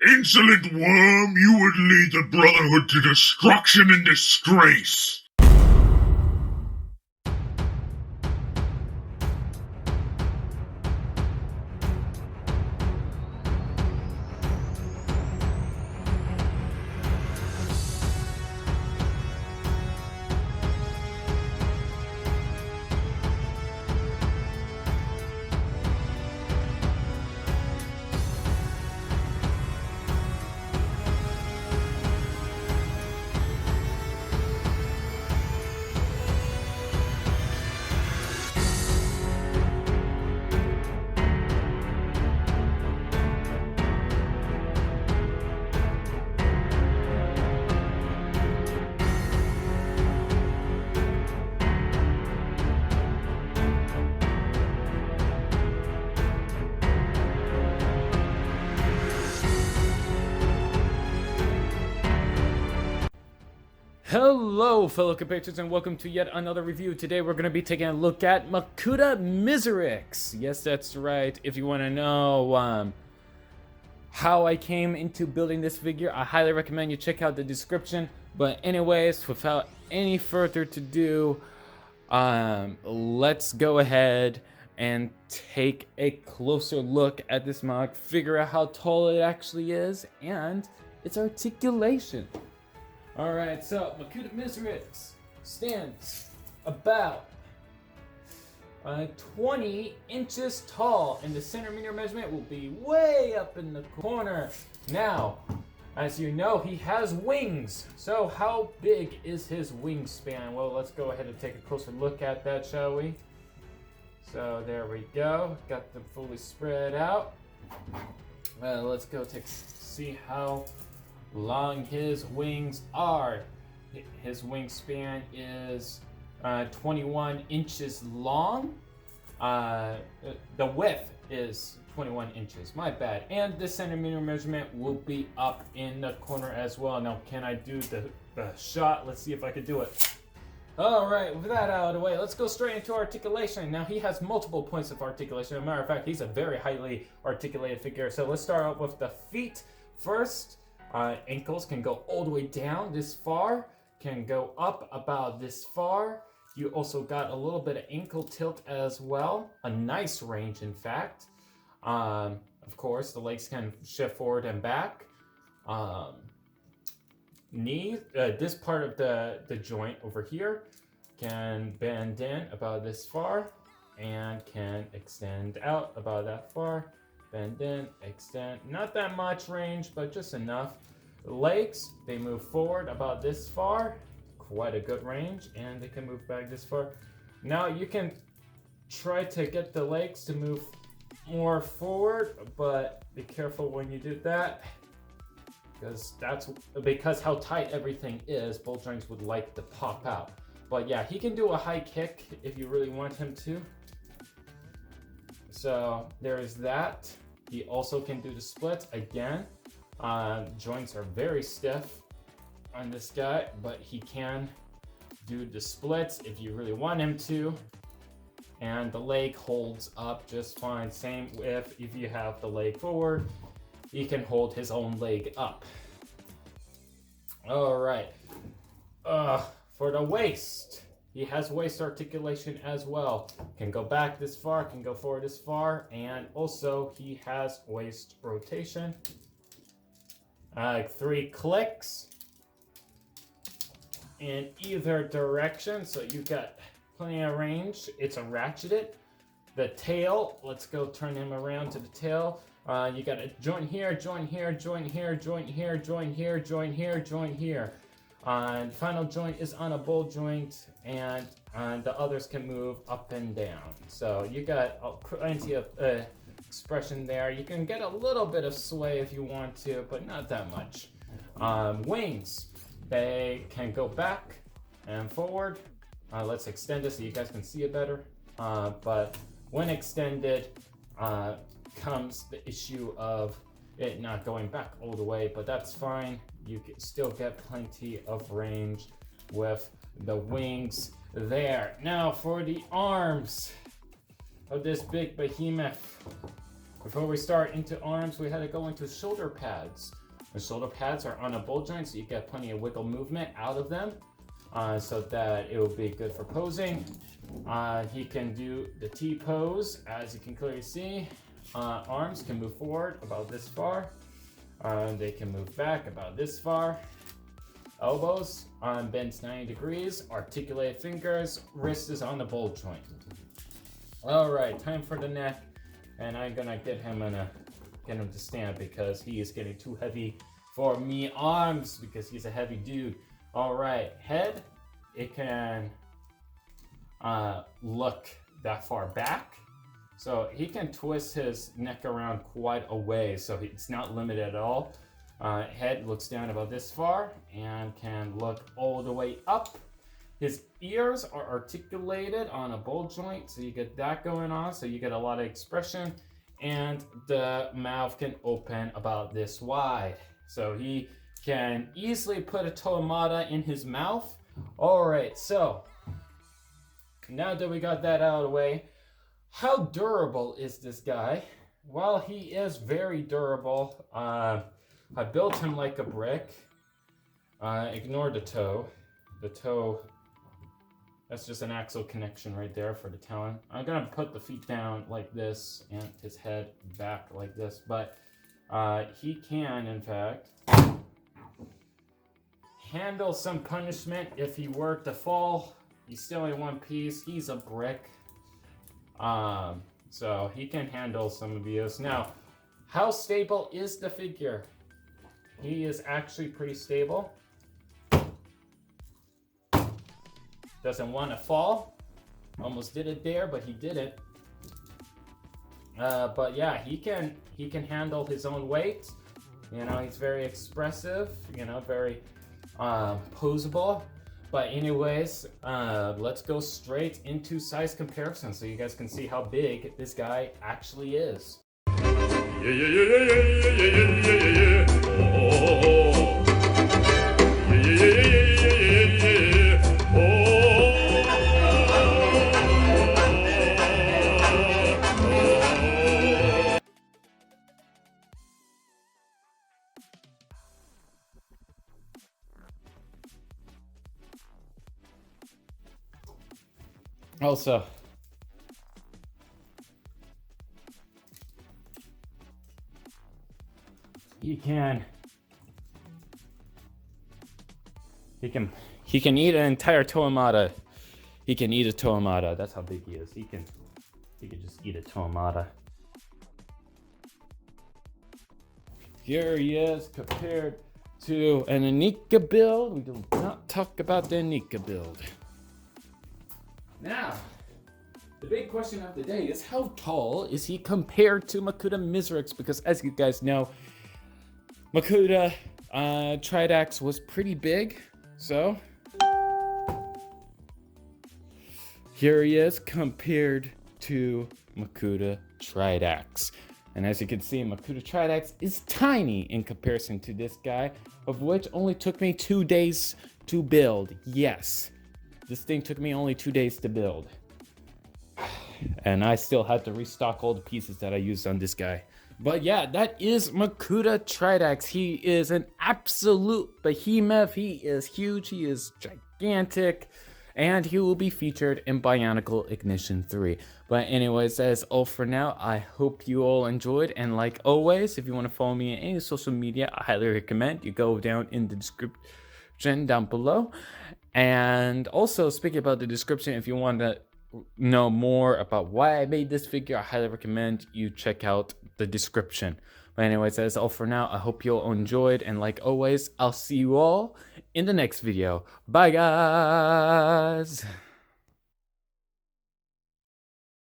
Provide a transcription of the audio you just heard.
Insolent worm, you would lead the Brotherhood to destruction and disgrace! Hello fellow compatriots and welcome to yet another review. Today we're going to be taking a look at Makuta Miserix. Yes, that's right. If you want to know how I came into building this figure, I highly recommend you check out the description. But anyways, without any further to do, let's go ahead and take a closer look at this MOC, figure out how tall it actually is, and its articulation. Alright, so Makuta Miserix stands about 20 inches tall, and the centimeter measurement will be way up in the corner. Now, as you know, he has wings. So how big is his wingspan? Well, let's go ahead and take a closer look at that, shall we? So there we go. Got them fully spread out. Let's go see how long his wings are. His wingspan is 21 inches long. The width is 21 inches, my bad. And the centimeter measurement will be up in the corner as well. Now, can I do the shot? Let's see if I can do it. Alright, with that out of the way, let's go straight into articulation. Now, he has multiple points of articulation. As a matter of fact, he's a very highly articulated figure. So let's start out with the feet first. Ankles can go all the way down this far, can go up about this far. You also got a little bit of ankle tilt as well, a nice range in fact. Of course, the legs can shift forward and back. Knee, this part of the joint over here can bend in about this far and can extend out about that far. Bend in, extend, not that much range, but just enough. Legs, they move forward about this far, quite a good range, and they can move back this far. Now you can try to get the legs to move more forward, but be careful when you do that, because how tight everything is, both joints would like to pop out. But yeah, he can do a high kick if you really want him to. So there's that. He also can do the splits again. Joints are very stiff on this guy, but he can do the splits if you really want him to. And the leg holds up just fine. Same if you have the leg forward, he can hold his own leg up. All right. For the waist, he has waist articulation as well. Can go back this far, can go forward this far, and also he has waist rotation. 3 clicks in either direction, so you got plenty of range. It's a ratcheted. The tail, let's go turn him around to the tail. You got a joint here, joint here, joint here, joint here, joint here, joint here, joint here. The final joint is on a ball joint, and the others can move up and down. So you got plenty of expression there. You can get a little bit of sway if you want to, but not that much. Wings, they can go back and forward. Let's extend it so you guys can see it better. But when extended, comes the issue of it not going back all the way, but that's fine. You can still get plenty of range with the wings there. Now for the arms of this big behemoth. Before we start into arms, we had to go into shoulder pads. The shoulder pads are on a ball joint, so you get plenty of wiggle movement out of them, so that it will be good for posing. He can do the T pose, as you can clearly see. Arms can move forward about this far. They can move back about this far. Elbows bends 90 degrees. Articulated fingers. Wrist is on the ball joint. All right, time for the neck, and I'm gonna get him to stand because he is getting too heavy for me. Arms, because he's a heavy dude. All right, head. It can look that far back. So he can twist his neck around quite a way, so it's not limited at all. Head looks down about this far and can look all the way up. His ears are articulated on a ball joint, so you get that going on, so you get a lot of expression. And the mouth can open about this wide. So he can easily put a toemata in his mouth. All right, so now that we got that out of the way, how durable is this guy? Well, he is very durable. I built him like a brick. Ignore the toe. The toe, that's just an axle connection right there for the talon. I'm gonna put the feet down like this and his head back like this, but he can, in fact, handle some punishment if he were to fall. He's still in one piece. He's a brick. So he can handle some abuse. Now, how stable is the figure? He is actually pretty stable. Doesn't want to fall. Almost did it there, but he didn't. But yeah, he can handle his own weight. You know, he's very expressive. You know, very posable. But anyways, let's go straight into size comparison so you guys can see how big this guy actually is. Also, he can eat an entire toemata. He can eat a toemata. That's how big he is. He can just eat a toemata. Here he is compared to an Anika build. We do not talk about the Anika build. Now, the big question of the day is how tall is he compared to Makuta Miserix? Because as you guys know, Makuta Tridax was pretty big. So, here he is compared to Makuta Tridax. And as you can see, Makuta Tridax is tiny in comparison to this guy, of which only took me 2 days to build. Yes. This thing took me only 2 days to build. And I still had to restock all the pieces that I used on this guy. But yeah, that is Makuta Tridax. He is an absolute behemoth. He is huge. He is gigantic. And he will be featured in Bionicle Ignition 3. But anyways, that's all for now. I hope you all enjoyed. And like always, if you want to follow me on any social media, I highly recommend you go down in the description down below. And also, speaking about the description, if you want to know more about why I made this figure, I highly recommend you check out the description. But anyways, that's all for now. I hope you all enjoyed, and like always, I'll see you all in the next video. Bye, guys!